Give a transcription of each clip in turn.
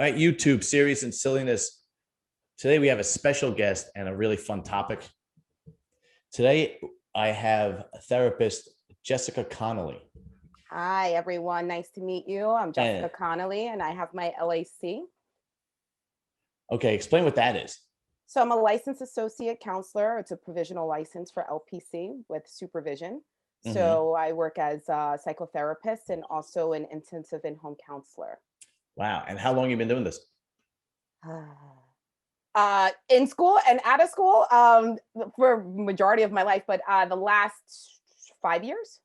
right, YouTube, Serious and Silliness. Today we have a special guest and a really fun topic. Today I have therapist Jessica Connelly. Hi, everyone. Nice to meet you. I'm Jessica And Connelly, and I have my LAC. okay, explain what that is. So I'm a licensed associate counselor. It's a provisional license for LPC with supervision. Mhm. So I work as a psychotherapist and also an intensive in-home counselor. Wow. And how long you been doing this? In school and out of school for majority of my life, but the last 5 years.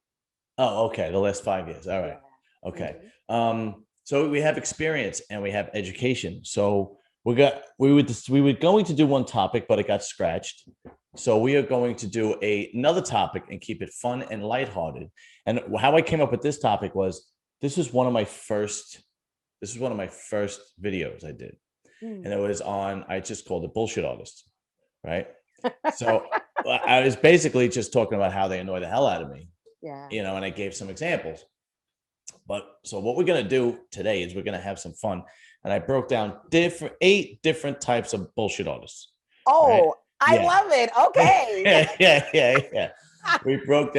Oh, okay. The last 5 years. All right. Yeah. Okay. Mhm. So we have experience and we have education. So we were going to do one topic, but it got scratched. So we are going to do another topic and keep it fun and lighthearted. And how I came up with this topic was this was one of my first videos I did. And Mm. it was on, I just called it Bullshit Artists, right? So I was basically just talking about how they annoy the hell out of me, Yeah. and I gave some examples. But so what we're gonna do today is we're gonna have some fun, and I broke down 8 different types of bullshit artists. Right? Oh, I Yeah, love it. Okay. yeah. I broke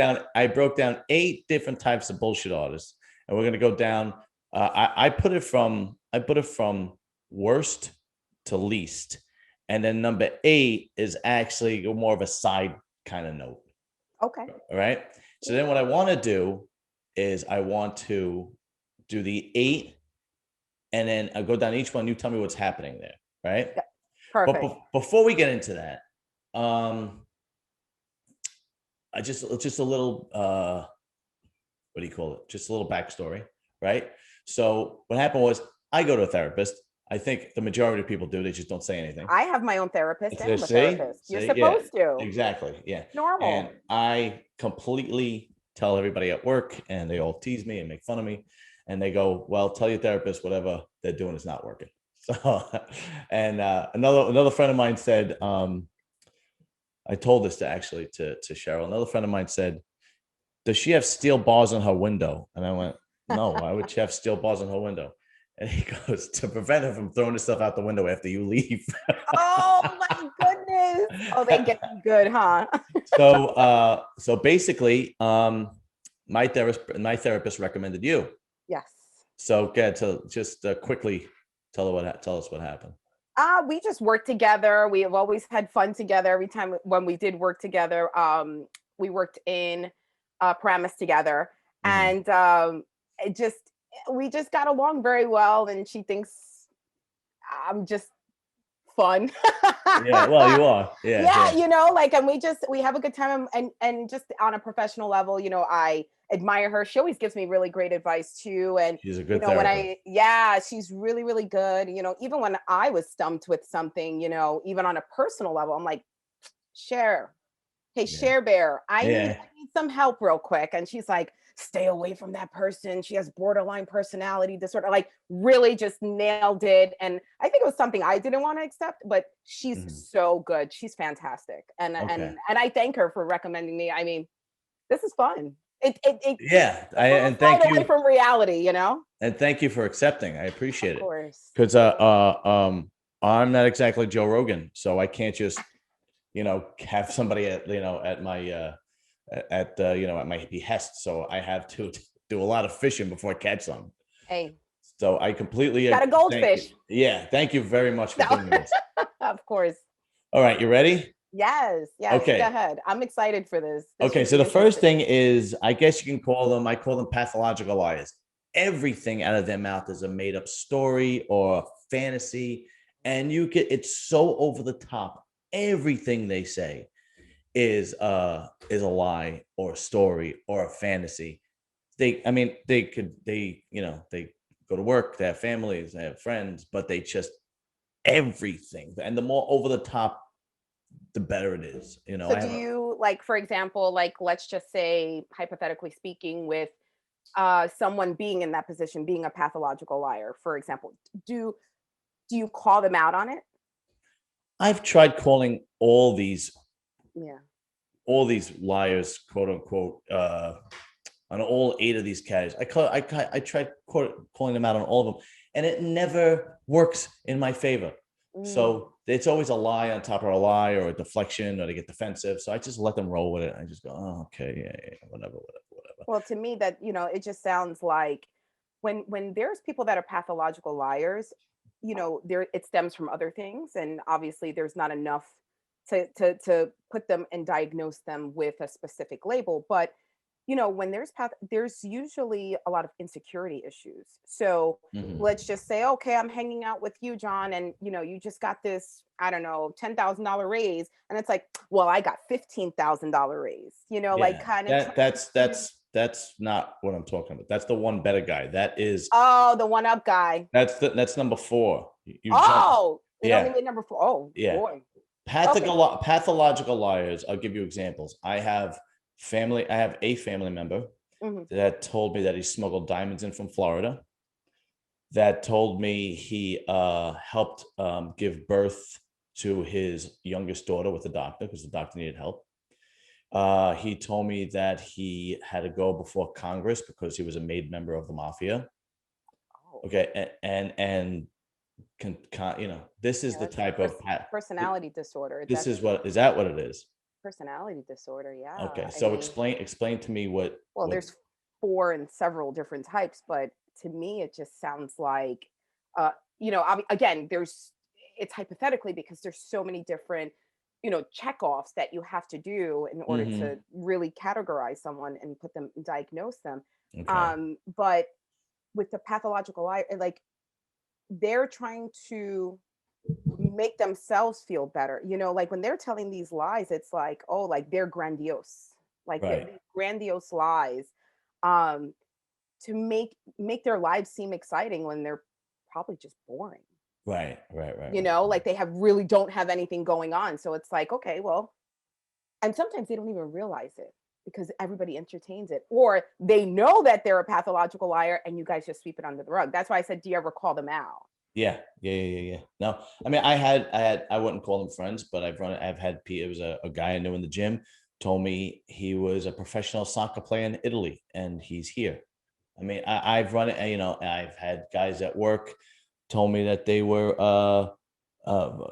down 8 different types of bullshit artists, and we're gonna go down. I put it from worst to least, and then number 8 is actually more of a side kind of note. Okay. All right. So then what I want to do is I want to do the 8 and then I'll go down each one. You tell me what's happening there. Right. Yeah, But perfect. before we get into that, I just a little, what do you call it? Just a little backstory. Right. So what happened was I go to a therapist. I think the majority of people do. They just don't say anything. I have my own therapist It's and there, I'm a therapist. You're yeah, supposed to. exactly, yeah. And Normal. I completely tell everybody at work, and they all tease me and make fun of me, and they go, "Well, tell your therapist whatever they're doing is not working." So, and another friend of mine said, I told this to Cheryl. Another friend of mine said, "Does she have steel bars on her window?" And I went, "No, why would she have steel bars on her window?" And he goes, "To prevent her from throwing the stuff out the window after you leave." Oh my goodness. Oh, they get you good, huh? So basically, my therapist recommended you. Yes. So get to just quickly tell us what happened. We just work together. We have always had fun together. Every time when we did work together, we worked in Paramus together, Mhm. and it just we just got along very well. And she thinks I'm just fun. Yeah, well, you are. Yeah, Yeah, yeah. like, and we have a good time, and just on a professional level, I admire her. She always gives me really great advice too. And She's a good when therapist. she's really, really good. Even when I was stumped with something, even on a personal level, I'm like, share. Hey, Yeah, share bear, I need yeah, I need some help real quick. And she's like, stay away from that person. She has borderline personality disorder. Like, really just nailed it. And I think it was something I didn't want to accept, but she's mhm. so good. She's fantastic. And Okay. and I thank her for recommending me. I mean, this is fun. It Yeah, it's a little and slide away from reality. thank you for accepting. I appreciate Of it course. because I'm not exactly Joe Rogan, so I can't just have somebody at my at my behest. So I have to do a lot of fishing before I catch some. Hey, So I completely got a thank you. goldfish. Yeah, thank you very much for No, doing this. of course. All right, you ready? Yes, yes. Go Okay. ahead. I'm excited for this. This Okay, should so be the first interesting. thing is, I guess you can call them, I call them pathological liars. Everything out of their mouth is a made up story or a fantasy, and it's so over the top. Everything they say is a lie or a story or a fantasy. I mean, they go to work, they have families, they have friends, but they just everything. And the more over the top, the better it is. So do you, like, for example, like, let's just say hypothetically speaking, with someone being in that position, being a pathological liar, for example, do you call them out on it? I've tried calling Yeah. all these liars, quote unquote, on all 8 of these categories. I tried calling them out on all of them, and it never works in my favor. So it's always a lie on top of a lie or a deflection, or they get defensive. So I just let them roll with it. I just go, oh, okay, yeah, whatever. Well, to me, that, it just sounds like when there's people that are pathological liars, there it stems from other things, and obviously there's not enough to put them and diagnose them with a specific label. But when there's usually a lot of insecurity issues. So Mhm. let's just say, okay, I'm hanging out with you, John, and you just got this, I don't know, $10,000 raise, and it's like, well, I got $15,000 raise. Like Yeah, kind of. that's not what I'm talking about. That's the one better guy. Oh, the one up guy. That's number four. You jump. Oh, it only Yeah, made number four. Oh yeah. boy. Okay. Pathological liars. I'll give you examples. I have a family member Mhm. that told me that he smuggled diamonds in from Florida. That told me he helped give birth to his youngest daughter with the doctor because the doctor needed help. He told me that he had to go before Congress because he was a made member of the mafia. Oh, Okay, and this is yeah, the that's a type of personality disorder. this is what is that what it is? Personality disorder. Yeah. Okay, I so mean, explain to me well, what there's four and several different types, but to me, it just sounds like, again, it's hypothetically because there's so many different, checkoffs that you have to do in order Mhm. to really categorize someone and put them, diagnose them. Okay, But with the pathological lie, like they're trying to make themselves feel better. Like when they're telling these lies, it's like, oh, like they're grandiose, like right, these grandiose lies, um, to make their lives seem exciting when they're probably just boring. right. Like they really don't have anything going on. So it's like, okay, well, and sometimes they don't even realize it because everybody entertains it, or they know that they're a pathological liar and you guys just sweep it under the rug. That's why I said, do you ever call them out? Yeah. No, I mean, I wouldn't call them friends, but I've had, it was a guy I knew in the gym told me he was a professional soccer player in Italy and he's here. I mean, I've run it, I've had guys at work told me that they were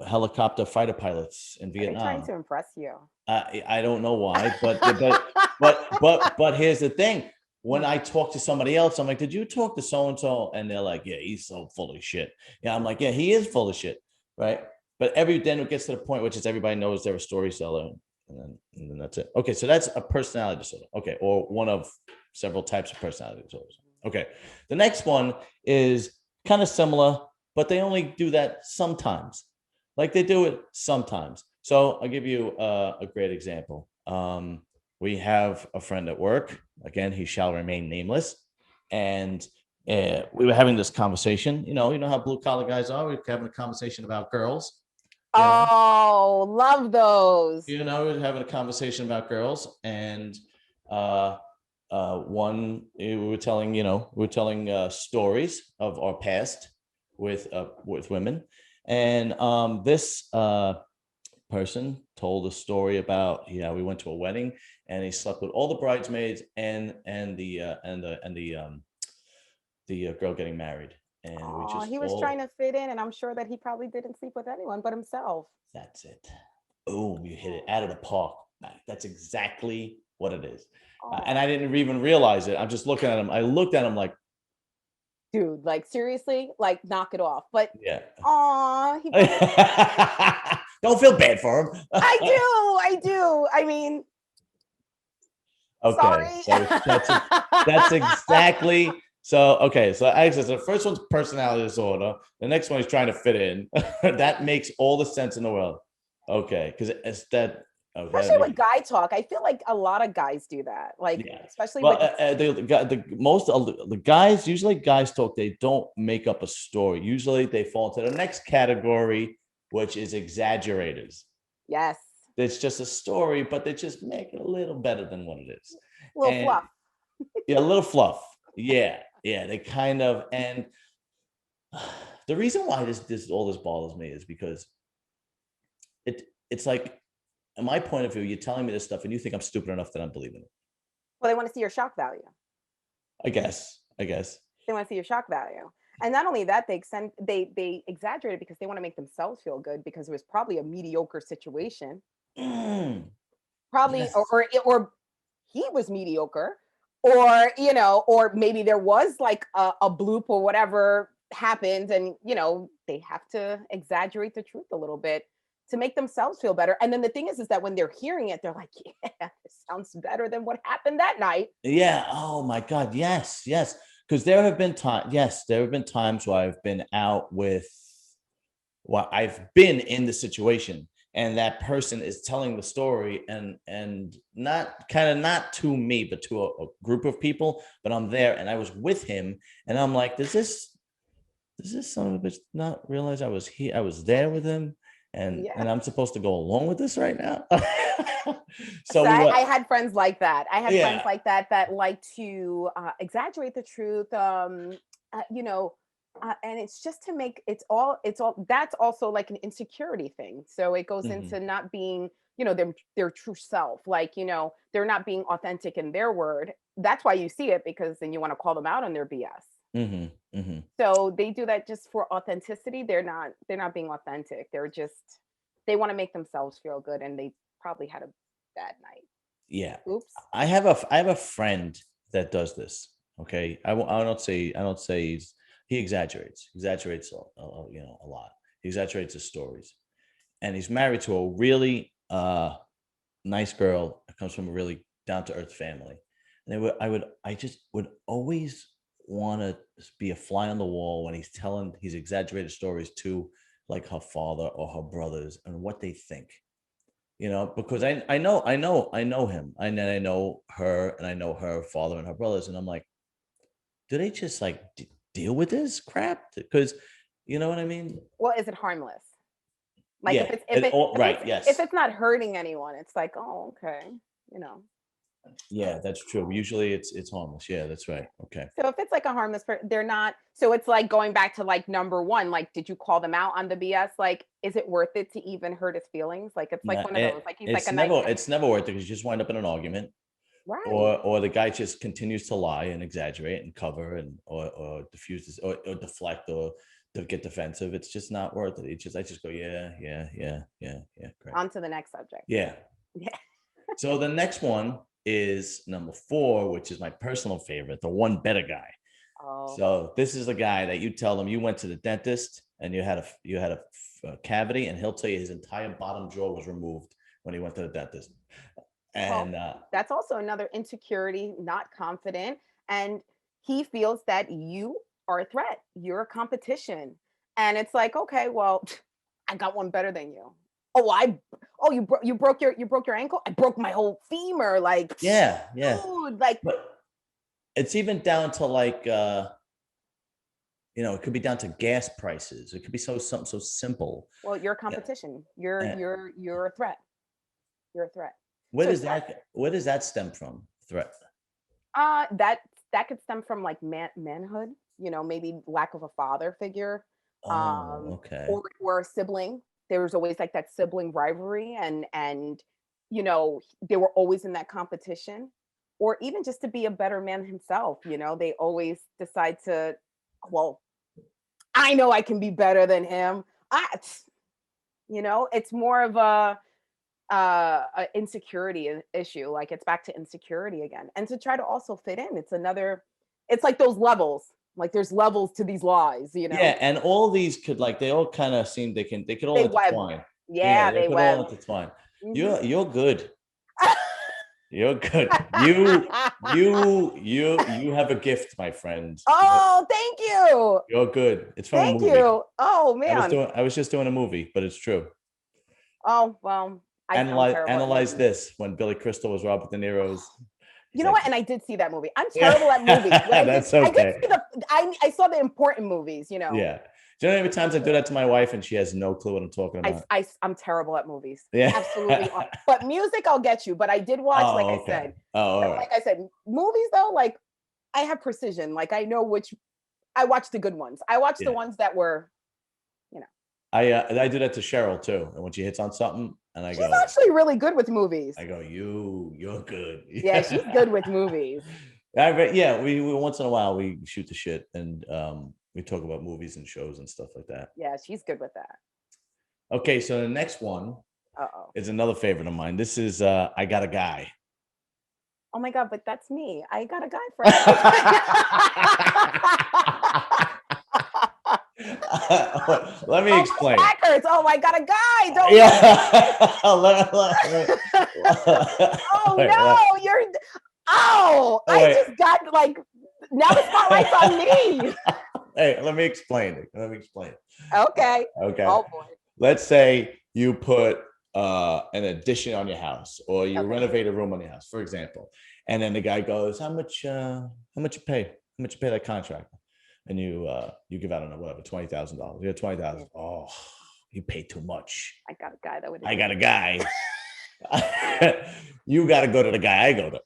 helicopter fighter pilots in Are they trying Vietnam. to impress you? I don't know why, but here's the thing. When I talk to somebody else, I'm like, "Did you talk to so and so?" And they're like, "Yeah, he's so full of shit." Yeah, I'm like, "Yeah, he is full of shit," right? But then it gets to the point which is everybody knows they're a story seller, and then that's it. Okay, so that's a personality disorder. Okay, or one of several types of personality disorders. Okay, the next one is kind of similar, but they only do that sometimes. Like they do it sometimes. So I'll give you a great example. We have a friend at work. Again, he shall remain nameless. And we were having this conversation. You know how blue collar guys are. We're having a conversation about girls. You know, Oh, love those. we were having a conversation about girls, and one we were telling, stories of our past with women, and this person told a story about, we went to a wedding and he slept with all the bridesmaids and the girl getting married, and we Oh, just he was trying all to fit in, and I'm sure that he probably didn't sleep with anyone but himself. that's it. Boom, you hit it out of the Oh, park. That's exactly what it is. And I oh, didn't even realize it. I'm just looking at him. I looked at him like, dude, like seriously, like knock it off. But yeah. he probably. Don't feel bad for him. I do. I mean, Okay, sorry. so that's exactly so. Okay, so actually, so the first one's personality disorder. The next one is trying to fit in. That makes all the sense in the world. Okay, because it's that. Oh, that Especially makes with guy talk. I feel like a lot of guys do that. Like, yeah. especially Well, with most of the guys, usually guys talk. They don't make up a story. Usually, they fall into the next category, which is exaggerators. yes, It's just a story, but they just make it a little better than what it is. little And fluff. yeah, a little fluff. Yeah. They kind of, and the reason why this all this bothers me is because it's like, in my point of view, you're telling me this stuff and you think I'm stupid enough that I'm believing it. Well, they want to see your shock value. I guess. They want to see your shock value. And not only that, they exaggerate it because they want to make themselves feel good because it was probably a mediocre situation. Probably, Yes. or he was mediocre, or or maybe there was like a bloop or whatever happened, and they have to exaggerate the truth a little bit to make themselves feel better. And then the thing is that when they're hearing it, they're like, yeah, it sounds better than what happened that night. Yeah. Oh my God. Yes. Yes. Because there have been times. Yes, there have been times where I've been out with. Well, I've been in the situation, and that person is telling the story, and not to me, but to a group of people. But I'm there, and I was with him, and I'm like, does this son of a bitch not realize I was here? I was there with him, Yeah. and I'm supposed to go along with this right now. So So we were, I had friends like that. I had friends yeah. like that like to exaggerate the truth. You know, and it's just to make it's all that's also like an insecurity thing. So it goes Hmm. into not being their true self. Like they're not being authentic in their word. That's why you see it, because then you want to call them out on their BS. Hmm. Hmm. So they do that just for authenticity. They're not being authentic. They want to make themselves feel good, and they probably had a bad night. Yeah. Oops. I have a friend that does this. Okay. I don't say he exaggerates a lot. He exaggerates his stories, and he's married to a really nice girl that comes from a really down to earth family. And I just would always want to be a fly on the wall when he's telling his exaggerated stories to like her father or her brothers and what they think. Because I know him, and then I know her, and I know her father and her brothers, and I'm like, do they just like deal with this crap? Because you know what I mean? Well, is it harmless? Like Yeah. Right. if Yes. it's not hurting anyone, it's like, oh, okay, you know. Yeah, that's true. Usually it's harmless. Yeah, that's right. Okay. So if it's like a harmless, they're not. So it's like going back to like number one. Like, did you call them out on the BS? Like, is it worth it to even hurt his feelings? Like, it's like No, one of those. Like, he's like it's a nice never guy, it's never worth it because you just wind up in an argument, right? or the guy just continues to lie and exaggerate and cover and or diffuse this or deflect or to get defensive. It's just not worth it. I just go, yeah, yeah, yeah, yeah, yeah, great. On to the next subject. Yeah. Yeah. So the next one is number 4, which is my personal favorite, the one better guy. Oh, So this is the guy that you tell him you went to the dentist and you had a cavity, and he'll tell you his entire bottom jaw was removed when he went to the dentist. well, And that's also another insecurity, not confident, and he feels that you are a threat. You're a competition, and it's like, okay, well, I got one better than you. Oh, you broke your ankle. I broke my whole femur. Like, yeah, yeah, dude, like, but it's even down to like it could be down to gas prices. It could be something so simple. well, you're a Yeah. competition. You're And you're you're a threat. You're a threat. where So does yeah, that stem from? Threat. that could stem from like manhood. Maybe lack of a father figure, Oh, okay. or a sibling. There was always like that sibling rivalry, and they were always in that competition, or even just to be a better man himself. They always decide to, well, I know I can be better than him. It's more of a insecurity issue. Like, it's back to insecurity again, and to try to also fit in. It's like those levels. Like, there's levels to these lies. Yeah, and all these could like they all kind of seem they could all They web. intertwine. Yeah, Yeah, they they could all web. intertwine. Mhm. You're good. You're good. You have a gift, my friend. Oh, thank you. You're good. It's from a Thank movie. you. Oh, man. I was just doing a movie, but it's true. Oh, well, I sound terrible at Analyze movies. this when Billy Crystal was Robert De Niro's. You He's know like, what? And I did see that movie. I'm yeah, terrible at movies. What that's I did okay. see I saw the important movies. Yeah. Do you know how many times I do that to my wife and she has no clue what I'm talking about? I'm terrible at movies. Yeah. Absolutely. But music, I'll get you. But I did watch, like Oh, I okay. said, Oh, all right. like I said, movies though, like, I have precision. Like, I know which I watch the good ones. I watch the Yeah. ones that were, you know. I do that to Cheryl too. And when she hits on something and She's actually really good with movies. you're good. Yeah, she's good with movies. Yeah, we once in a while we shoot the shit, and We talk about movies and shows and stuff like that. Yeah, she's good with that. Okay, so the next one is another favorite of mine. This is I Got a Guy. Oh my God, but that's me. I got a guy friend. Let me explain. Backwards. Oh, I got a guy. Don't. Yeah. Oh no, you're. Oh, I just got like. Now the spotlight's on me. Hey, let me explain it. Okay. Okay. Oh boy. Let's say you put an addition on your house, or you renovate a room on your house, for example, and then the guy goes, "How much you pay? How much you pay that contractor?" And you give out, I don't know, whatever, $20,000. You have 20,000. Oh, you pay too much. I got a guy that would. I got a guy. You got to go to the guy I go to.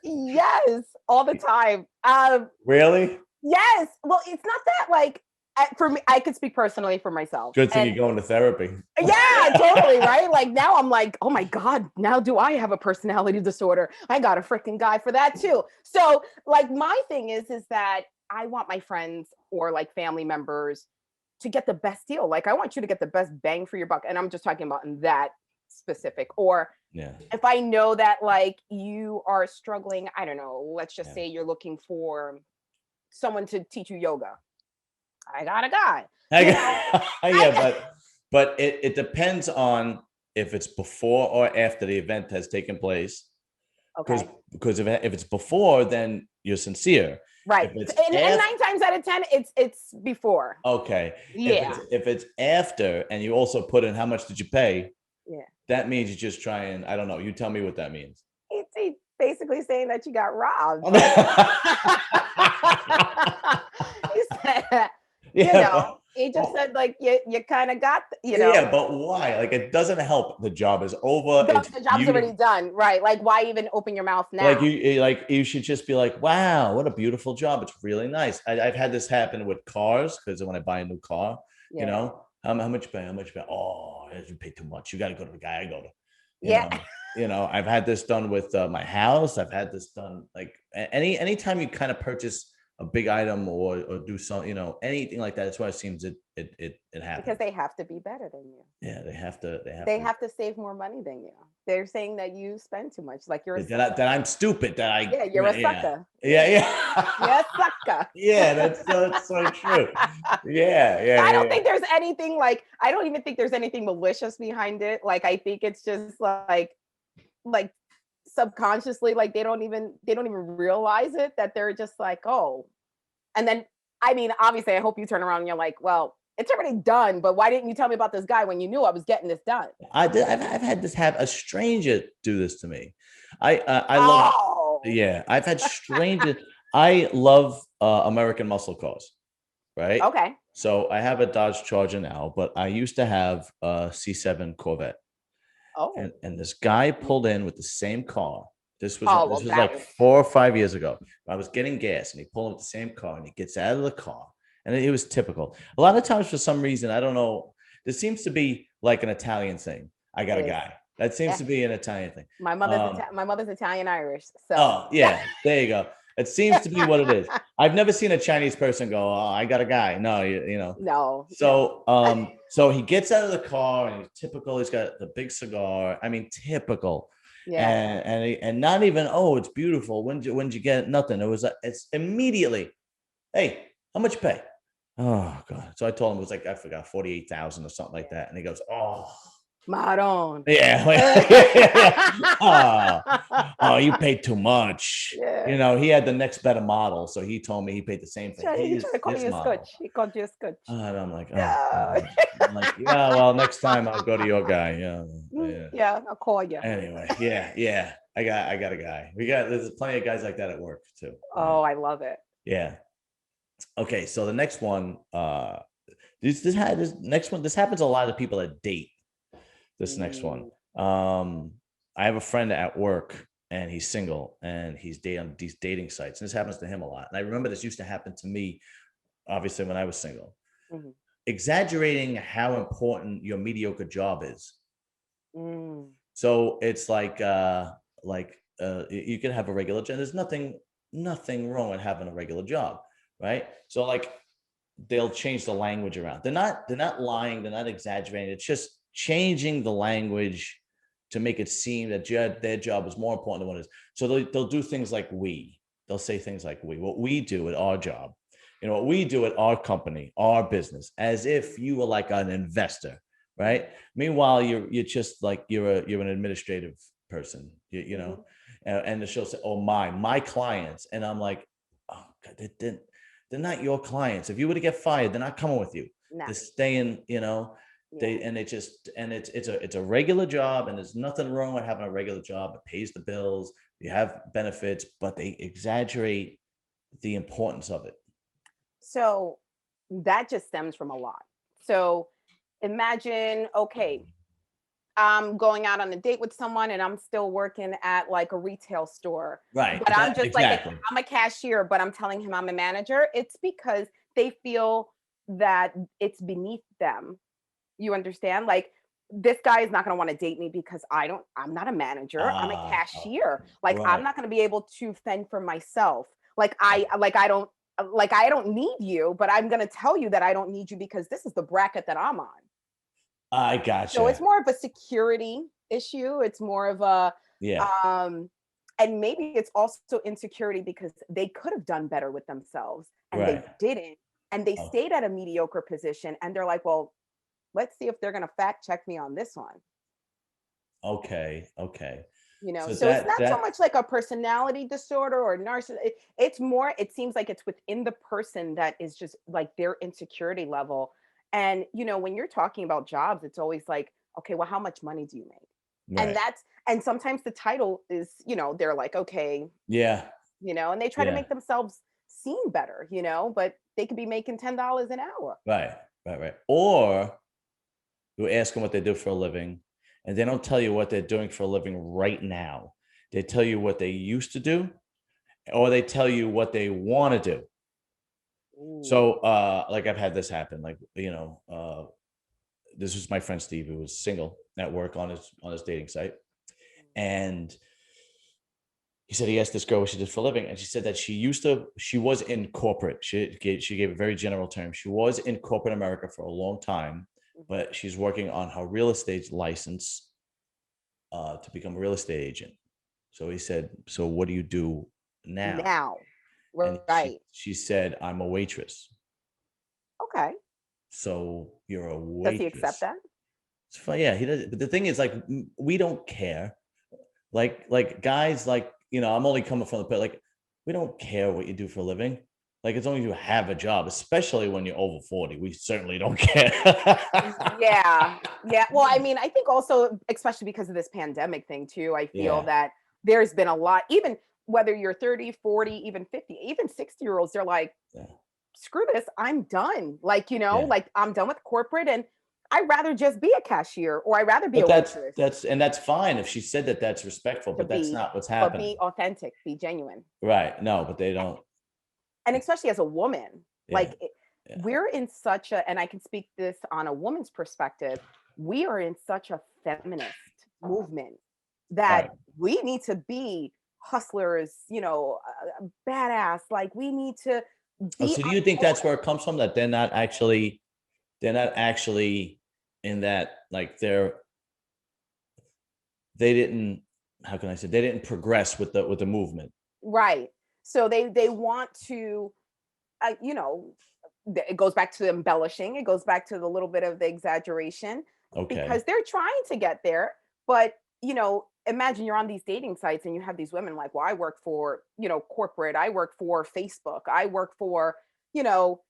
Yes, all the time. Really? Yes. Well, it's not that like for me. I could speak personally for myself. Good thing you're going to therapy. Yeah, totally. Right. Like now I'm like, oh my God, now do I have a personality disorder? I got a freaking guy for that too. So like my thing is that I want my friends or like family members to get the best deal. Like I want you to get the best bang for your buck. And I'm just talking about in that specific. Or if I know that like you are struggling, I don't know, let's just say you're looking for someone to teach you yoga. I got a guy. But it depends on if it's before or after the event has taken place. Okay. Because if it's before, then you're sincere. Right. And 9 times out of 10, it's before. Okay. Yeah. If it's after and you also put in how much did you pay? Yeah. That means you just try and, I don't know, you tell me what that means. It's basically saying that you got robbed. He said, you know, he just said like you kind of got, you know. Yeah, but why? Like it doesn't help. The job is over. The job's already done, right? Like why even open your mouth now? Like you should just be like, wow, what a beautiful job. It's really nice. I've had this happen with cars because when I buy a new car, you know, how much you pay? How much you pay? Oh, you pay too much. You got to go to the guy I go to. You know, I've had this done with my house. I've had this done like anytime you kind of purchase a big item or do something, you know, anything like that. That's why it seems it happens. Because they have to be better than you. Yeah, they have to save more money than you. They're saying that you spend too much. Like you're that I'm stupid. You're a sucker. Yeah. You're a sucker. Yeah, that's so true. Yeah. I don't think there's anything like I don't even think there's anything malicious behind it. Like I think it's just like subconsciously, like they don't even realize it, that they're just like, oh. And then I mean, obviously I hope you turn around and you're like, well, it's already done, but why didn't you tell me about this guy when you knew I was getting this done? I've had this have a stranger do this to me. I love I've had strangers. I love American muscle cars, right? Okay. So I have a Dodge Charger now, but I used to have a C7 Corvette. Oh. And this guy pulled in with the same car. This was like 4 or 5 years ago. I was getting gas and he pulled in with the same car and he gets out of the car. And it was typical. A lot of times, for some reason, I don't know, there seems to be like an Italian thing. I got a guy. That seems to be an Italian thing. My mother's Italian Irish. So. Oh, yeah. There you go. It seems to be what it is. I've never seen a Chinese person go, oh, I got a guy. No, you know. No. So so he gets out of the car and he's typical. He's got the big cigar. I mean, typical. Yeah. And not even, oh, it's beautiful. When'd you get it? Nothing. It's immediately, hey, how much you pay? Oh God. So I told him it was like, I forgot, 48,000 or something like that. And he goes, oh, Maron. Yeah. Oh, you paid too much. Yeah. You know, he had the next better model. So he told me he paid the same thing. He called you a scotch. He called you a scotch. And I'm like, oh. I'm like, yeah, well, next time I'll go to your guy. Yeah, I'll call you. Anyway, yeah. I got a guy. There's plenty of guys like that at work too. Oh, I love it. Yeah. Okay, so the next one, this happens a lot of people that date. This next one, I have a friend at work and he's single and he's on these dating sites, and this happens to him a lot. And I remember this used to happen to me, obviously, when I was single. Mm-hmm. Exaggerating how important your mediocre job is. So it's like you can have a regular job. There's nothing wrong with having a regular job. right? So like they'll change the language around. They're not lying, they're not exaggerating. It's just changing the language to make it seem that their job is more important than what it is. So they'll do things like they'll say things like what we do at our job, what we do at our company, our business, as if you were like an investor, right? Meanwhile, you're just like you're an administrative person, and the show said, "Oh my clients," and I'm like, "Oh God, they're not your clients. If you were to get fired, they're not coming with you. No. They're staying, it's a regular job, and there's nothing wrong with having a regular job. It pays the bills, you have benefits, but they exaggerate the importance of it." So that just stems from a lot. So imagine, okay, I'm going out on a date with someone and I'm still working at like a retail store. Right. But I'm just like, Exactly. I'm a cashier, but I'm telling him I'm a manager. It's because they feel that it's beneath them. You understand? Like, this guy is not going to want to date me because I'm not a manager. I'm a cashier. Like, I'm Right. not going to be able to fend for myself. I don't need you, but I'm going to tell you that I don't need you because this is the bracket that I'm on. I So it's gotcha. more of a security issue. It's more of a, Yeah. and maybe it's also insecurity because they could have done better with themselves and they Right. didn't. And they Oh, stayed at a mediocre position and they're like, well, let's see if they're going to fact check me on this one. okay. Okay. So So it's not so that much like a personality disorder or narcissism. It's more, it seems like it's within the person that is just like their insecurity level. And, when you're talking about jobs, it's always like, okay, well, how much money do you make? And right. and sometimes the title is, they're like, okay, Yeah. and they try to Yeah. make themselves seem better, but they could be making $10 an hour. Right. Right. Right. Or you ask them what they do for a living, and they don't tell you what they're doing for a living right now. They tell you what they used to do, or they tell you what they want to do. Ooh. So, like I've had this happen. Like, this was my friend Steve, who was single at work on his dating site, and he said he asked this girl what she did for a living, and she said that she was in corporate. She gave a very general term. She was in corporate America for a long time, Mhm. but she's working on her real estate license to become a real estate agent. So he said, "So what do you do now?" Now. And she Right. she said, "I'm a waitress." Okay. So you're a Does he accept waitress. that? It's fine. Yeah, he does. But the thing is, like, we don't care. Like guys, like, I'm only coming from the pit. Like, we don't care what you do for a living. Like, as long as you have a job, especially when you're over 40, we certainly don't care. Yeah. Yeah. Well, I mean, I think also, especially because of this pandemic thing too, I feel Yeah. that there's been a lot, even whether you're 30, 40, even 50, even 60-year-olds, they're like, Yeah. screw this, I'm done. Like, Yeah. like I'm done with corporate and I'd rather just be a cashier or I'd rather be But a that's waitress that's and that's fine if she said that, that's respectful, to but that's be, not what's but be happening. authentic, be genuine. Right. No, but they don't. And especially as a woman, Yeah. like Yeah. we're in such a, and I can speak this on a woman's perspective, we are in such a feminist movement that Right. we need to be hustlers, badass. Like we need to Oh, be so do our you think own. that's where it comes from? That they're not actually in that, like they didn't, how can I say, they didn't progress with the movement. Right. So they want to, it goes back to the embellishing. It goes back to the little bit of the exaggeration because Okay. they're trying to get there. But, imagine you're on these dating sites and you have these women like, well, I work for, corporate, I work for Facebook, I work for, you know,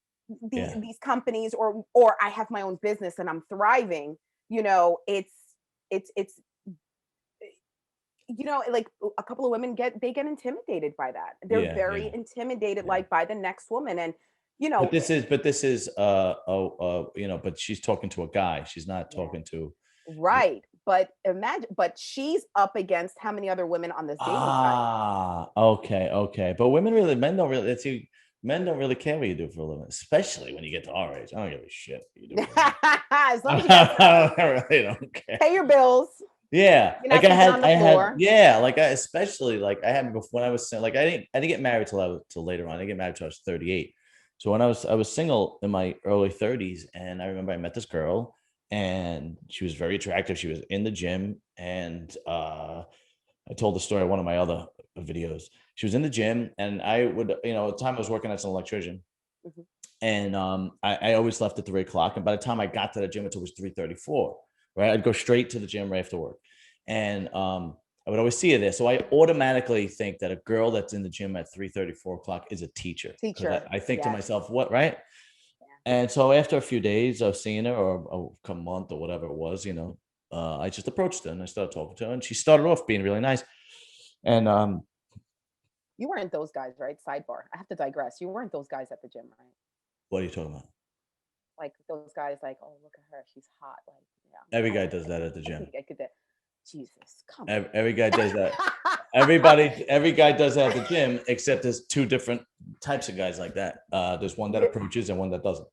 Yeah. these companies or I have my own business and I'm thriving, it's like a couple of women get intimidated by that. They're Yeah. very Yeah. intimidated Yeah. like by the next woman and you But know this is but she's talking to a guy. She's not yeah, talking to. right. But she's up against how many other women on this dating site? Okay, okay. But men don't really, see, men don't really care what you do for a living, especially when you get to our age. I don't give a shit what you do for a living. As long as you got I money, really don't care. pay your bills, Yeah, you're like not sleeping on the floor. yeah, like especially like I had before when I was like I didn't get married till later on. I didn't get married till I was 38. So when I was single in my early 30s, and I remember I met this girl, and she was very attractive. She was in the gym, and I told the story in one of my other videos. She was in the gym, and I would, at the time I was working as an electrician, Mhm. and I always left at 3 o'clock. And by the time I got to the gym, it was 3:34. Right, I'd go straight to the gym right after work, and I would always see her there. So I automatically think that a girl that's in the gym at 3:34 is a teacher, because Teacher. I think to Yes. myself, what, right? Yeah. And so after a few days of seeing her, or a month or whatever it was, I just approached her and I started talking to her, and she started off being really nice. And You weren't those guys, right? Sidebar. I have to digress. You weren't those guys at the gym, right? what are you talking about? Like those guys, like, oh, look at her, she's hot. Like, Every yeah, guy does that at the I gym. think I could. Jesus, come Every guy does that. on. Every guy does that at the gym, except there's two different types of guys like that. There's one that Yeah. approaches and one that doesn't.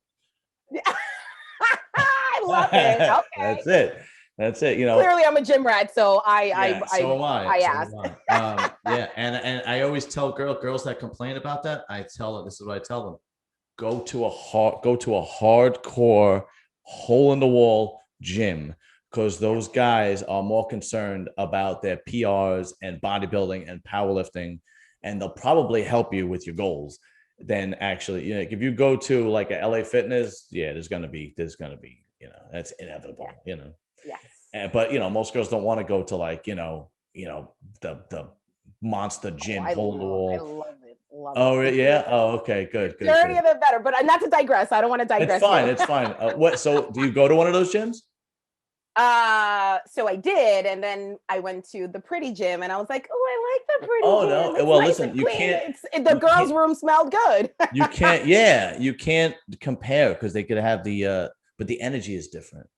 I love it. Okay. That's it. That's it. Clearly, I'm a gym rat, so Yeah, so am I. I So asked. am I. Yeah, and I always tell girls that complain about that, I tell them, this is what I tell them: go to a hardcore hole in the wall gym, because those guys are more concerned about their PRs and bodybuilding and powerlifting, and they'll probably help you with your goals than actually, like if you go to like a LA Fitness, yeah, there's gonna be, that's inevitable, Yes. But most girls don't want to go to, like, the monster gym I hole in the wall. love it. Love it. Oh yeah. Oh, okay. Good. Good. Dirtier Good. the better. But not to digress. I don't want to It's digress fine. you. It's fine. What? So, do you go to one of those gyms? So I did, and then I went to the pretty gym, and I was like, "Oh, I like the pretty Oh gym. no. It's Well, nice listen. and You clean. can't. The You girls' can't. room smelled good." You can't. Yeah. You can't compare, because they could have the. But the energy is different.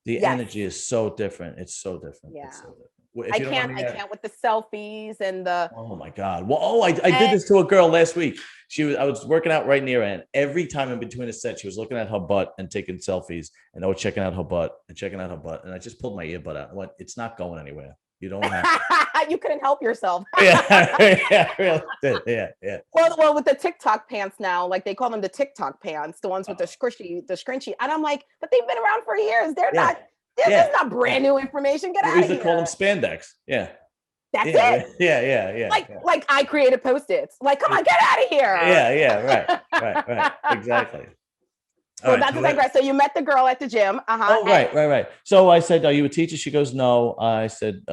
The Yes. energy is so different. It's so different. Yeah. It's so different. If you don't mind me I can't with the selfies and the. Oh my God. Well, I did this to a girl last week. I was working out right near her, and every time in between a set, she was looking at her butt and taking selfies, and I was checking out her butt and checking out her butt. And I just pulled my earbud out. I went, it's not going anywhere. You don't have to. You couldn't help yourself. Yeah, really did. Yeah. Well, with the TikTok pants now, like they call them the TikTok pants, the ones with the scrunchy, and I'm like, but they've been around for years. They're Yeah. not. This is not brand new information. Get We out used of to call them here. spandex. Yeah. That's Yeah. it. Yeah. Like I created Post-its. Like, come on, get out of here. Yeah. Right. Exactly. All Well, right. not to digress. So you met the girl at the gym. Oh, right. So I said, "Are you a teacher?" She goes, "No." I said,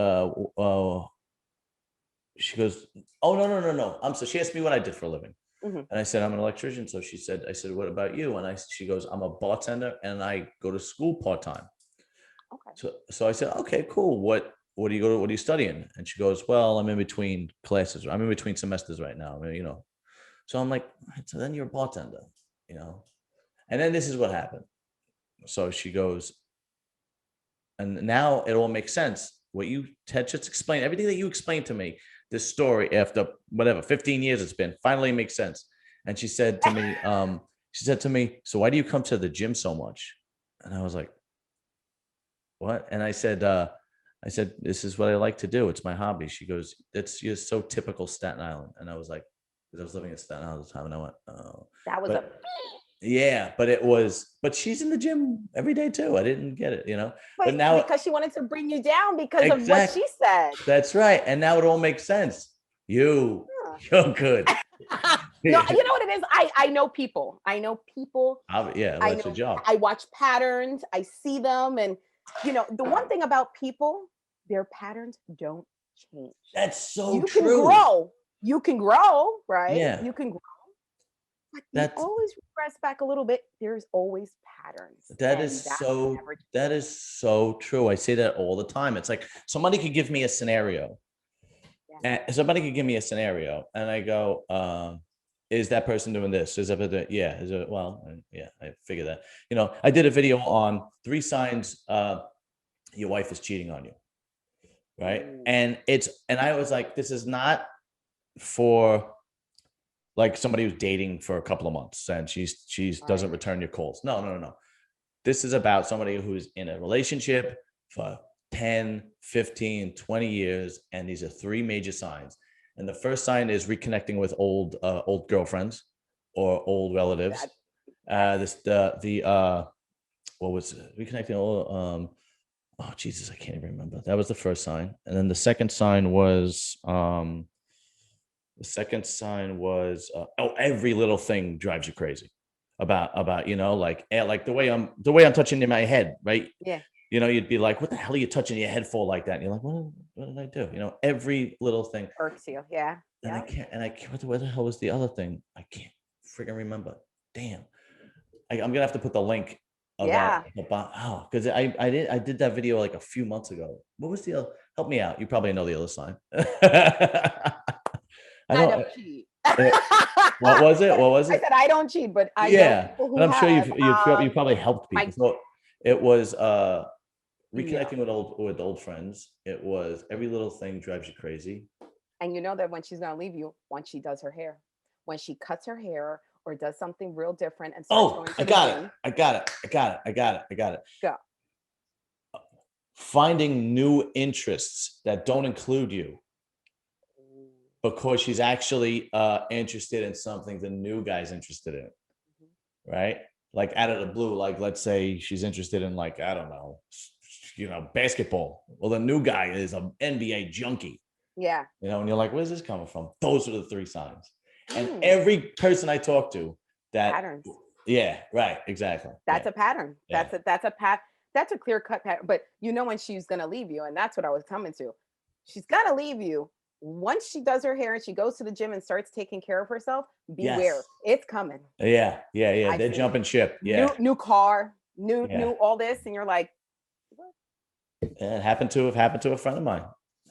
she goes, "Oh, no. I'm so." She asked me what I did for a living, Mhm. and I said, "I'm an electrician." So I said, "What about you?" And she goes, "I'm a bartender, and I go to school part time." Okay. So I said, "Okay, cool. What do you go to? What are you studying?" And she goes, "Well, I'm in between classes. I'm in between semesters right now. So I'm like, "So then you're a bartender, you know?" And then this is what happened. So she goes, and now it all makes sense. What you had just explained, everything that you explained to me, this story after whatever 15 years it's been, finally makes sense. And she said to me, "So why do you come to the gym so much?" And I was like, "What?" And I said, "This is what I like to do. It's my hobby." She goes, "It's just so typical Staten Island." And I was like, because I was living in Staten Island at the time, and I went, "Oh." That was But yeah, but she's in the gym every day too. I didn't get it, But now, because she wanted to bring you down because of what exactly, she said. that's right. And now it all makes sense. You're good. No, you know what it is? I know people. Yeah, well, that's your job. I watch patterns, I see them, and the one thing about people, their patterns don't change. That's so You true. can grow. You can grow, right? Yeah. You can grow. But you That's always regress back a little bit. There's always patterns. that And is that so never that is so true. I say that all the time. It's like somebody could give me a scenario. Yeah. And somebody could give me a scenario, and I go, is that person doing this? Is that yeah? Is it well? Yeah, I figure that. I did a video on 3 signs your wife is cheating on you, right? Ooh. And I was like, this is not for like somebody who's dating for a couple of months and she doesn't Right. return your calls. No. This is about somebody who's in a relationship for 10, 15, 20 years. And these are 3 major signs. And the first sign is reconnecting with old girlfriends. or old relatives. What was it? Reconnecting old, oh Jesus, I can't even remember. That was the first sign. And then the second sign was every little thing drives you crazy about like the way I'm touching in my head, right? Yeah. You'd be like, what the hell are you touching your head for like that? And you're like, what did I do? Every little thing Irks you. Yeah. and I can't, what the hell was the other thing? I can't freaking remember. Damn. I'm gonna have to put the link Yeah. about because I did that video like a few months ago. What was the other? Help me out. You probably know the other sign. I don't. cheat. What was it? What was I it? said I don't cheat, but I know Yeah, people who but I'm sure have. you probably helped people. So it was reconnecting with old friends. It was every little thing drives you crazy. And you know that when she's gonna leave you, once she does her hair, when she cuts her hair or does something real different and starts going to I the got gym. it. I got it. Go. Finding new interests that don't include you because she's actually interested in something the new guy's interested in, right? Like out of the blue, like let's say she's interested in like, I don't know, basketball. Well, the new guy is an NBA junkie. Yeah. And you're like, where's this coming from? Those are the three signs. And every person I talk to that patterns. Yeah, right, exactly. That's a pattern. Yeah. That's a clear cut pattern. But when she's gonna leave you, and that's what I was coming to. She's gonna leave you. Once she does her hair and she goes to the gym and starts taking care of herself, beware. Yes. It's coming. Yeah. They're jumping ship. Yeah. New car, new all this, and you're like, what? It happened to a friend of mine.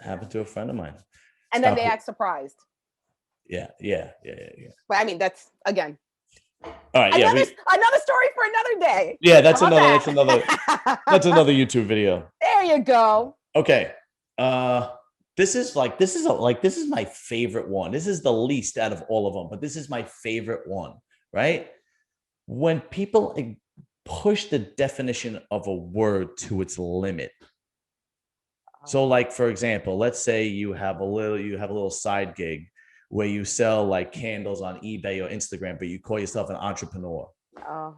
And then they act surprised. Yeah. But I mean, that's again. All right. Another story for another day. Yeah, that's another YouTube video. There you go. Okay. This is my favorite one. This is the least out of all of them, but this is my favorite one, right? When people push the definition of a word to its limit. So like, for example, let's say you have a little side gig where you sell like candles on eBay or Instagram, but you call yourself an entrepreneur. Oh.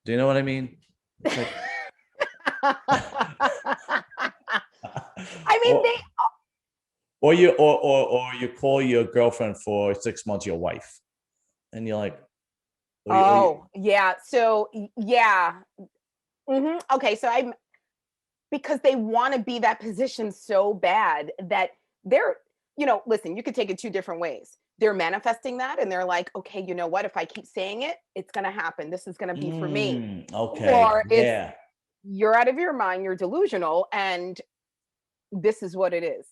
Do you know what I mean? Like, I mean, or you call your girlfriend for 6 months your wife, and you're like, yeah. So yeah. Okay, so because they want to be that position so bad that they're, listen, you could take it two different ways. They're manifesting that and they're like, okay, you know what? If I keep saying it, it's going to happen. This is going to be for me. Okay. Or you're out of your mind, you're delusional, and this is what it is.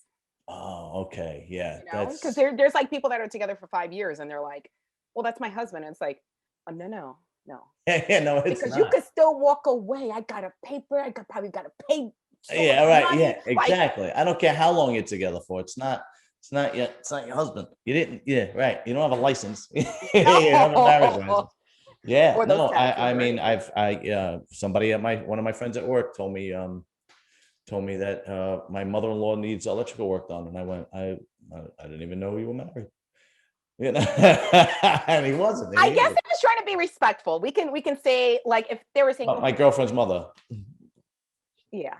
Oh, okay. Yeah. Because there's like people that are together for 5 years and they're like, well, that's my husband. And it's like, oh, no. Yeah, no, it's because not. You could still walk away. I got a paper. Probably got to pay. Yeah, right. Money. Yeah, exactly. I don't care how long you're together for. It's not your husband. You didn't. Yeah, right. You don't have a license. You have a marriage license. Yeah. No, I mean, somebody at one of my friends at work told me that my mother-in-law needs electrical work done, and I went, I didn't even know you were married. And he wasn't. I guess I was trying to be respectful. We can say, like, if they were saying my girlfriend's mother. Yeah.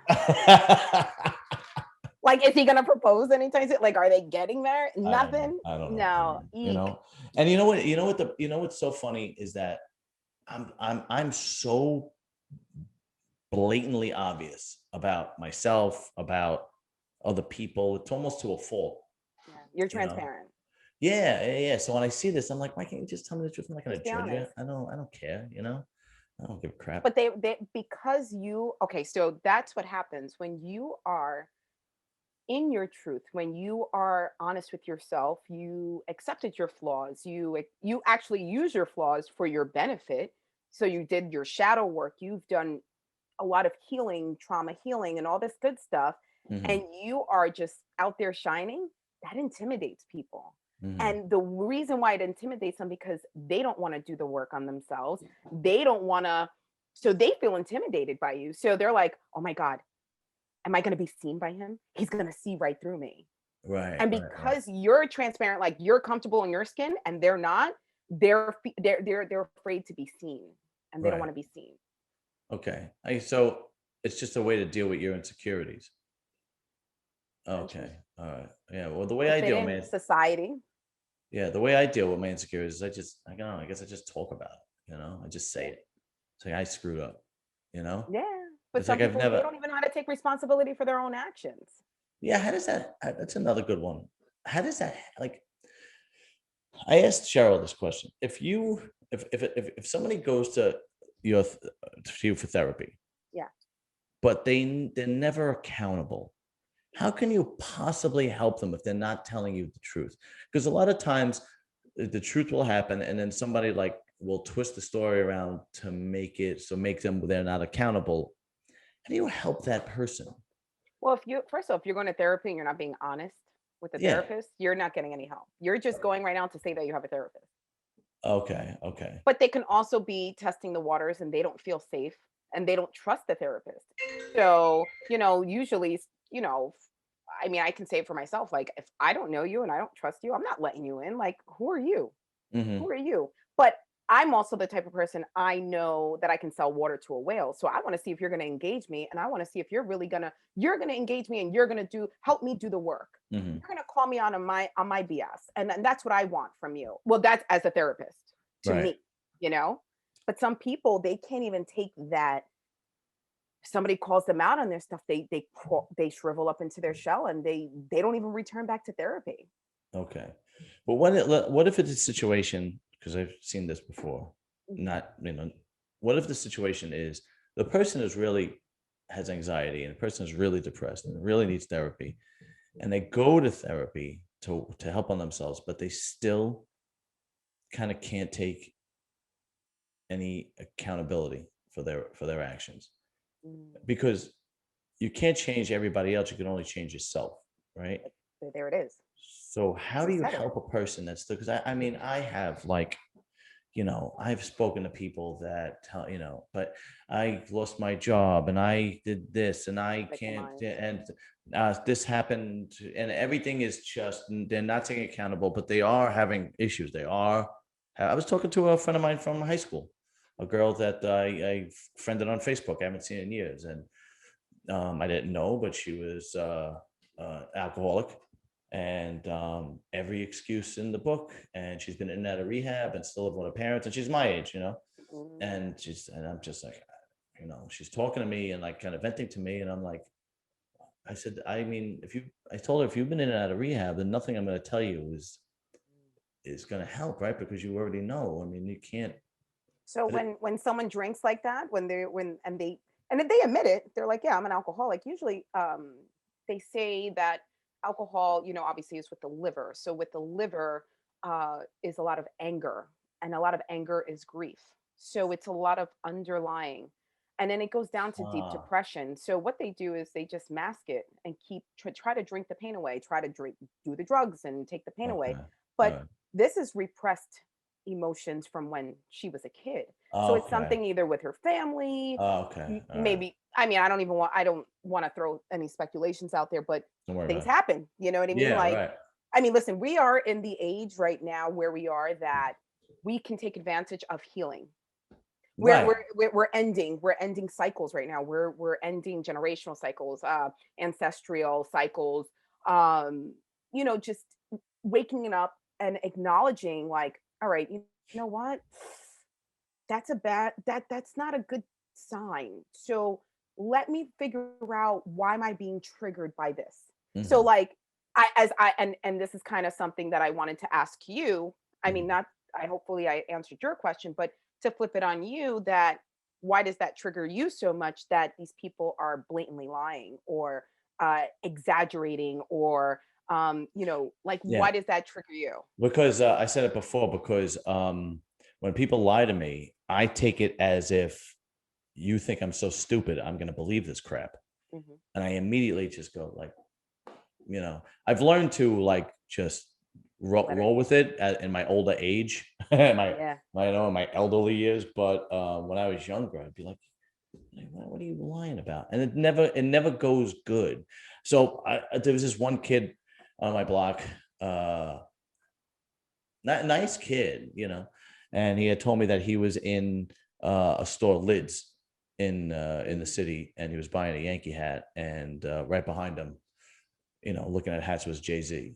Like, is he gonna propose anytime soon? Like, are they getting there? Nothing. I don't know. No. And you know what's so funny is that I'm so blatantly obvious about myself, about other people. It's almost to a fault. Yeah. You're transparent. Yeah. So when I see this, I'm like, why can't you just tell me the truth? I'm not gonna judge you. I don't care, I don't give a crap. But so that's what happens when you are in your truth, when you are honest with yourself, you accepted your flaws, you actually use your flaws for your benefit. So you did your shadow work, you've done a lot of healing, trauma healing, and all this good stuff. And you are just out there shining. That intimidates people. And the reason why it intimidates them, because they don't want to do the work on themselves. They don't want to, so they feel intimidated by you. So they're like, oh my God, am I going to be seen by him? He's going to see right through me. Right. And because you're transparent, like you're comfortable in your skin and they're not, they're afraid to be seen, and they don't want Right. to be seen. Okay. So it's just a way to deal with your insecurities. Essentially, Okay. All right. Yeah. Well, the way to I fit deal, in man. society. Yeah, the way I deal with my insecurities is I don't know, I guess I just talk about it. I just say Yeah. it. It's like I screwed up. You know. Yeah. But It's some like I've people, they never. don't even know how to take responsibility for their own actions. Yeah. How does that? That's another good one. How does that like? I asked Cheryl this question. If somebody goes to your to you for therapy, Yeah. but they're never accountable, how can you possibly help them if they're not telling you the truth? Because a lot of times the truth will happen, and then somebody like will twist the story around to make them they're not accountable. How do you help that person? Well, if you first of all, if you're going to therapy and you're not being honest with the Yeah. therapist, you're not getting any help. You're just going right now to say that you have a therapist. Okay. Okay. But they can also be testing the waters and they don't feel safe and they don't trust the therapist. So, usually, I mean, I can say it for myself. Like, if I don't know you and I don't trust you, I'm not letting you in. Like, who are you? Hmm. Who are you? But I'm also the type of person, I know that I can sell water to a whale. So I want to see if you're going to engage me, and I want to see if you're going to engage me, and you're going to help me do the work. Hmm. You're going to call me on my BS. And that's what I want from you. Well, that's as a therapist to Right. me, you know? But some people, they can't even take that. If somebody calls them out on their stuff, they shrivel up into their shell, and they don't even return back to therapy. Okay. But what if it's a situation, because I've seen this before, Mhm. not, what if the situation is the person is really has anxiety and the person is really depressed and really needs therapy, and they go to therapy to help on themselves, but they still kind of can't take any accountability for their actions, Mm. because you can't change everybody else, you can only change yourself, right? There it is. So how You do you said it. help a person that's still, because I mean I have like, I've spoken to people that tell, but I lost my job and I did this and I can't, Victimized. and this happened, and everything is just, they're not taking accountable, but they are having issues. I was talking to a friend of mine from high school, a girl that I friended on Facebook. I haven't seen in years. And I didn't know, but she was alcoholic, and every excuse in the book. And she's been in and out of rehab and still living with her parents. And she's my age. Mm. And I'm just like, she's talking to me and like kind of venting to me. And I'm like, I said, I mean, I told her, if you've been in and out of rehab, then nothing I'm going to tell you is going to help, right? Because you already know. I mean, you can't. So But when someone drinks like that, and if they admit it, they're like, "Yeah, I'm an alcoholic." Usually, they say that alcohol, obviously is with the liver. So with the liver, is a lot of anger, and a lot of anger is grief. So it's a lot of underlying, and then it goes down to deep uh, depression. So what they do is they just mask it and try to drink the pain away, try to do the drugs and take the pain away. okay. All But right. this is repressed emotions from when she was a kid. So it's Okay. something either with her family, Okay. All right. maybe. I mean, I don't want to throw any speculations out there, but Don't worry things about it. happen. You know what I mean? Yeah. Like, Right. I mean, listen, we are in the age right now where we are that we can take advantage of healing. Right. We're ending cycles right now. We're ending generational cycles, ancestral cycles. Just waking it up and acknowledging, like, all right, you know what? That's not a good sign. So let me figure out, why am I being triggered by this? So Mhm. like, and this is kind of something that I wanted to ask you. I mean, Mhm. not I hopefully I answered your question, but to flip it on you, that why does that trigger you so much, that these people are blatantly lying or exaggerating, or like, Yeah, why does that trigger you? because I said it before. Because when people lie to me, I take it as if you think I'm so stupid, I'm going to believe this crap, Hmm. and I immediately just go like, I've learned to like just Let it. roll with it in my older age, Yeah. in my elderly years. But when I was younger, I'd be like, what are you lying about? And it never goes good. So there was this one kid on my block, not nice kid, and he had told me that he was in a store, Lids, in the city, and he was buying a Yankee hat, and right behind him, looking at hats, was Jay-Z.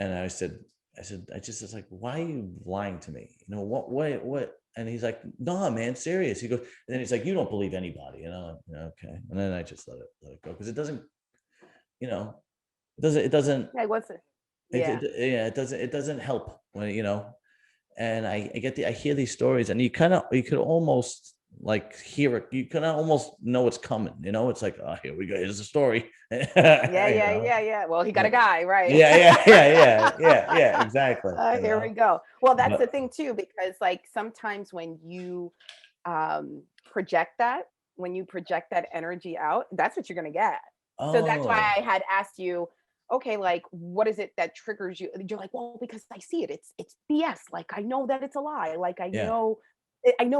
And I said, I just was like, why are you lying to me? What? And he's like, no, man, serious. He goes, and then he's like, you don't believe anybody, okay. And then I just let it go, because it doesn't, it doesn't, Hey, what's it? Yeah. it doesn't help when, and I hear these stories, and you could almost like hear it. You can almost know it's coming, it's like, oh, here we go. Here's the story. Yeah. Well, he got a guy, right? Yeah, exactly. Here we go. Well, that's the thing too, because like sometimes when you project that, energy out, that's what you're gonna get. So that's why I had asked you, okay, like what is it that triggers you? You're like, well, because I see it. It's BS. Like I know that it's a lie. Like I know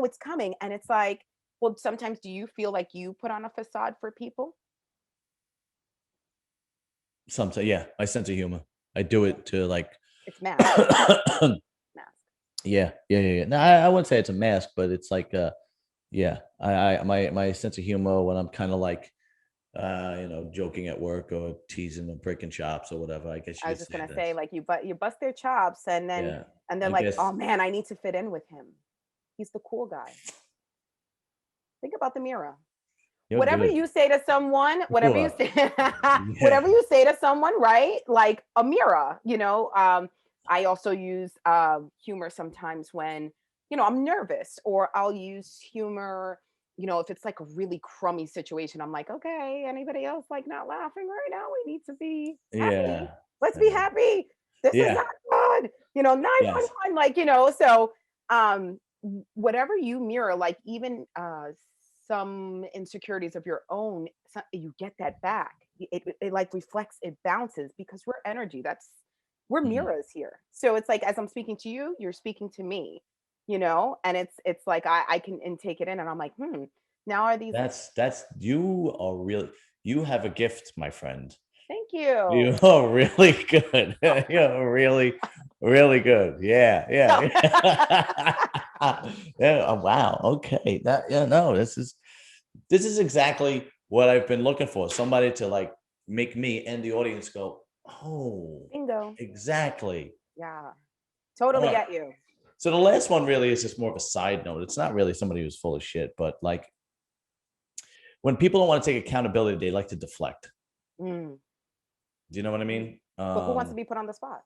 it's coming. And it's like, well, sometimes do you feel like you put on a facade for people? Sometimes, yeah, my sense of humor. I do it to like. It's mask. Mask. Yeah. No, I wouldn't say it's a mask, but it's like, yeah, my sense of humor when I'm kind of like, joking at work or teasing or breaking chops or whatever. I guess you I was could just say gonna that. say, like you bust their chops, and then Yeah, they're I like, guess oh man, I need to fit in with him. He's the cool guy. Think about the mirror. you're Whatever good. you say to someone, whatever you Sure. say, Yeah. whatever you say to someone, right? Like a mirror, I also use humor sometimes when, I'm nervous, or I'll use humor, if it's like a really crummy situation. I'm like, okay, anybody else like not laughing right now? We need to be happy. Yeah. Let's be happy. This is Yeah. not good. 911, Yes. like, so whatever you mirror, like even some insecurities of your own, you get that back. It like reflects, it bounces, because we're energy. We're Mhm. mirrors here. So it's like, as I'm speaking to you, you're speaking to me, and it's like I can take it in, and I'm like, now are these. That's you have a gift, my friend. Thank You you. are really good. You're really, really good. Yeah. Yeah. Oh, wow. Okay. No, this is exactly what I've been looking for. Somebody to like make me and the audience go, oh, Bingo. exactly. Yeah, All totally right. get you. So the last one really is just more of a side note. It's not really somebody who's full of shit, but like when people don't want to take accountability, they like to deflect. Mm. Do you know what I Mm. mean? But who wants to be put on the spot?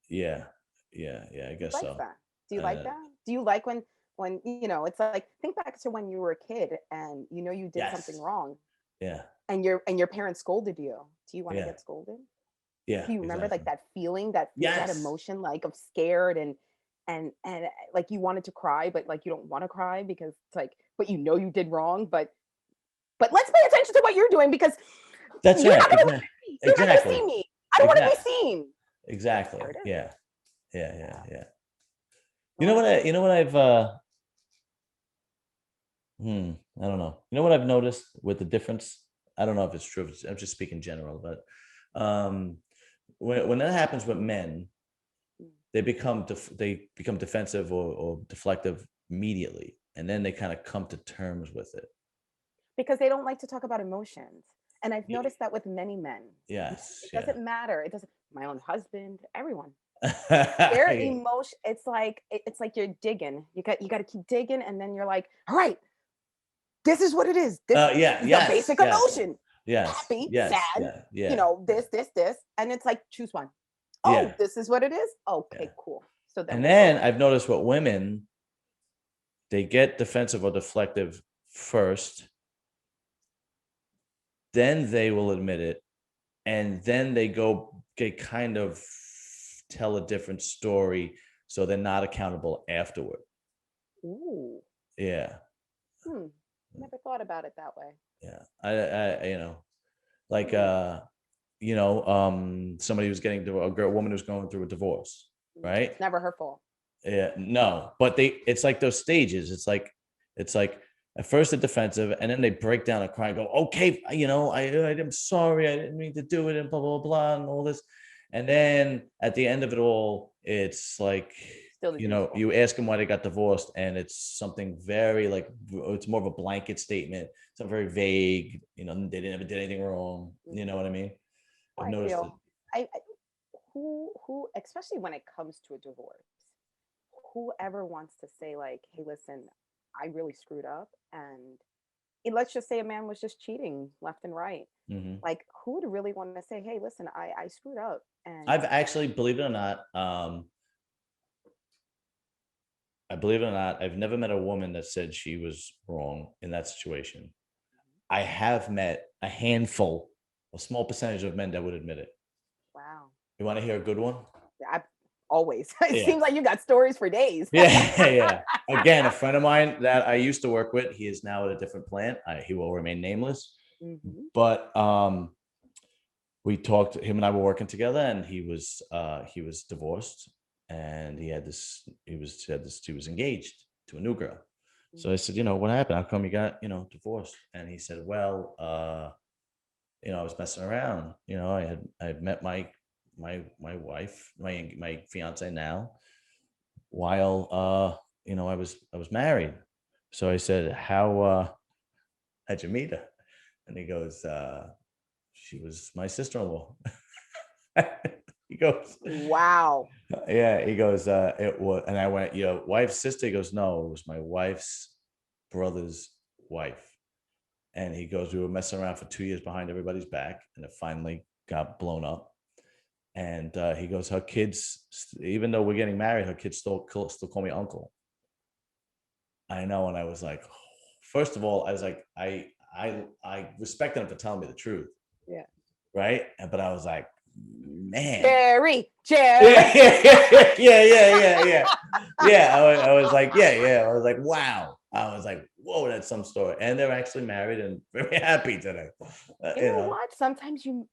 Yeah, I Who guess likes so. that? Do you like Uh, that? Do you like when it's like, think back to when you were a kid and you did something yes, wrong, yeah, and your parents scolded you. Do you want to yeah, get scolded? yeah, Do you remember like exactly. that feeling, that Yes, emotion, like of scared, and like you wanted to cry, but like you don't want to cry because it's like, but you did wrong, but let's pay attention to what you're doing, because that's you're right. not gonna look at me. You're not gonna see Exactly, me. I don't want to exactly, be seen. exactly. There it is. Yeah, Yeah. yeah. You want to say You know what I've I don't know. You know what I've noticed with the difference? I don't know if it's true. I'm just speaking general, but um, when that happens with men, something? they become defensive or deflective immediately, and then they kind of come to terms with it. Because they don't like to talk about emotions. And I've Y- noticed that with many men. Yes, It yeah, doesn't matter. It doesn't, my own husband, everyone. Their yeah. emotion, it's like you're digging. You got to keep digging, and then you're like, all right, this is what it is. This Yeah, is the yes, basic yes, emotion. yes, Happy, yes, sad, yeah, this. And it's like, choose one. yeah, Oh, this is what it is. yeah. Okay, cool. So then And we'll go then there. I've noticed with women, they get defensive or deflective first, then they will admit it, and then they kind of tell a different story, so they're not accountable afterward. Ooh. Yeah, Hmm. Never thought about it that way. yeah. Like Hmm. somebody was getting a woman who's going through a divorce, right? It's never her fault. Yeah, no, but it's like those stages. It's like at first they're defensive, and then they break down and cry and go, okay, I'm sorry, I didn't mean to do it, and blah blah blah, and all this. And then at the end of it all, it's like Still the you know, usual. you ask them why they got divorced, and it's something very like it's more of a blanket statement, something very vague. You know, they didn't ever did anything wrong. You know what I mean? I've I noticed it. feel I who especially when it comes to a divorce, whoever wants to say like, hey, listen, I really screwed up, and let's just say a man was just cheating left and right. Hmm. Like, who would really want to say, hey, listen, I screwed up, I've and actually, believe it or not, I believe it or not, I've never met a woman that said she was wrong in that situation. I have met a handful, a small percentage of men that would admit it. wow. You want to hear a good one? I always. It Yeah. seems like you got stories for days. Yeah. Yeah. Again, a friend of mine that I used to work with, he is now at a different plant. He will remain nameless. Hmm. But we talked, him and I were working together, and he was divorced, and he was engaged to a new girl. So I said, you know, what happened? How come you got, you know, divorced? And he said, well, you know, I was messing around. You know, I had met my wife, my fiance now, while you know, I was married. So I said, how'd you meet her? And he goes, she was my sister-in-law. He goes, Wow. yeah, he goes, it was, and I went, your wife's sister? He goes, no, it was my wife's brother's wife. And he goes, we were messing around for 2 years behind everybody's back, and it finally got blown up. And he goes, her kids, even though we're getting married, her kids still call me uncle. I know. And I was like, first of all, I was like, I respected him for telling me the truth. Yeah. Right. But I was like, man. Jerry. Yeah, yeah. Yeah. I was like, yeah. I was like, wow. I was like, whoa, that's some story. And they're actually married and very happy today. You know what? Sometimes you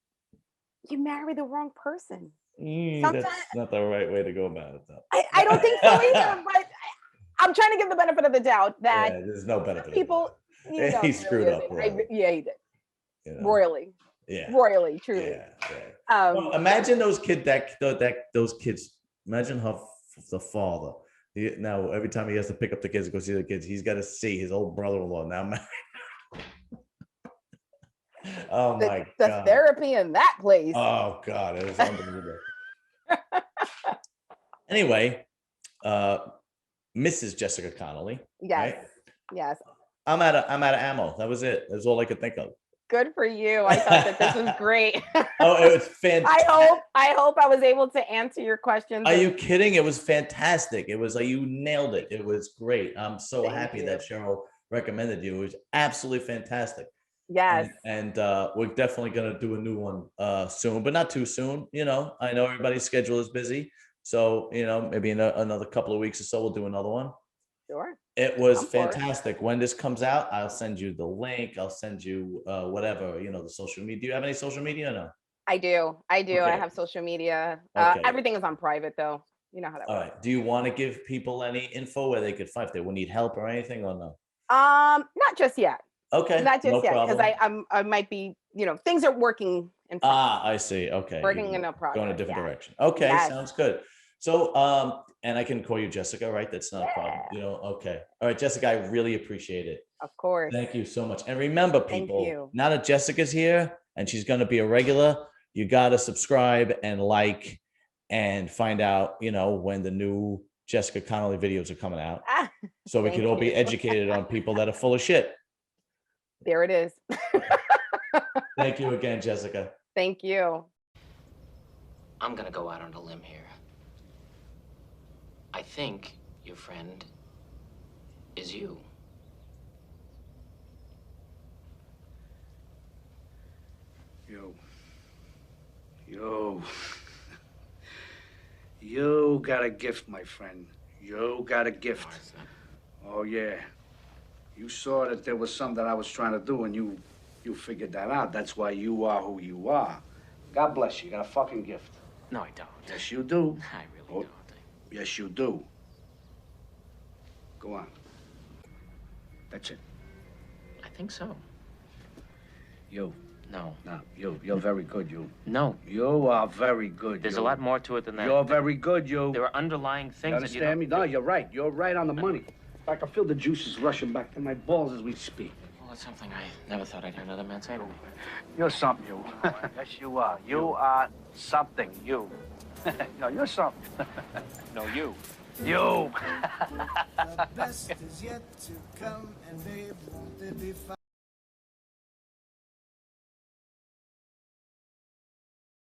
marry the wrong person. Sometimes That's not the right way to go about it, though. I don't think so either, but I'm trying to give the benefit of the doubt that Yeah, there's no some benefit of people, that. no, He there really screwed up isn't. royally. Yeah, he did. You know? Royally. Yeah. Royally, truly. Yeah. Yeah. Well, Um, imagine those those kids. Imagine the father. Now every time he has to pick up the kids to go see the kids, he's got to see his old brother-in-law now married. Oh my the God. therapy in that place. Oh God, it was unbelievable. Anyway, Mrs. Jessica Connelly, Yes. right? Yes. I'm out of ammo. That was it. That's all I could think of. Good for you. I thought that this was great. Oh, it was fantastic. I hope I was able to answer your questions. Are you kidding? It was fantastic. It was like you nailed it. It was great. I'm so Thank happy you. that Cheryl recommended you. It was absolutely fantastic. Yes. And we're definitely gonna do a new one soon, but not too soon. You know, I know everybody's schedule is busy, so you know, maybe in another couple of weeks or so, we'll do another one. Sure. It was I'm for it. fantastic. When this comes out, I'll send you the link. I'll send you whatever, you know, the social media. Do you have any social media or no? I do. I Okay. have social media. Okay. Everything is on private though. You know how that All works. right. Do you want to give people any info where they could find if they would need help or anything or no? Not just yet. Okay. Not just No yet, because problem. I might be, things are working in progress. I see. Okay. Working You in a progress. going a different Yeah. direction. Okay. Yes. Sounds good. So, and I can call you Jessica, right? That's not a problem. Yeah. You know, okay. All right, Jessica, I really appreciate it. Of course. Thank you so much. And remember, Thank people, you. now that Jessica's here and she's going to be a regular, you got to subscribe and like and find out, you know, when the new Jessica Connelly videos are coming out. So we Thank could all be you. educated on people that are full of shit. There it is. Thank you again, Jessica. Thank you. I'm gonna go out on a limb here. I think your friend is you. You got a gift, my friend. You got a gift. Martha. Oh, yeah. You saw that there was something that I was trying to do, and you figured that out. That's why you are who you are. God bless you. You got a fucking gift. No, I don't. Yes, you do. I really don't. Yes, you do. Go on. That's it. I think so. You. No. No, you're very good, you. No. You are very good, There's you. a lot more to it than that. You're very good, you. There are underlying things You that you understand don't... me? No, you're right. You're right on the money. In fact, I feel the juices rushing back to my balls as we speak. Well, that's something I never thought I'd hear another man say. You're something, you. Yes, you are. You are something, you. No, you're something. No, you. You. The best is yet to come, and babe, won't it be fine?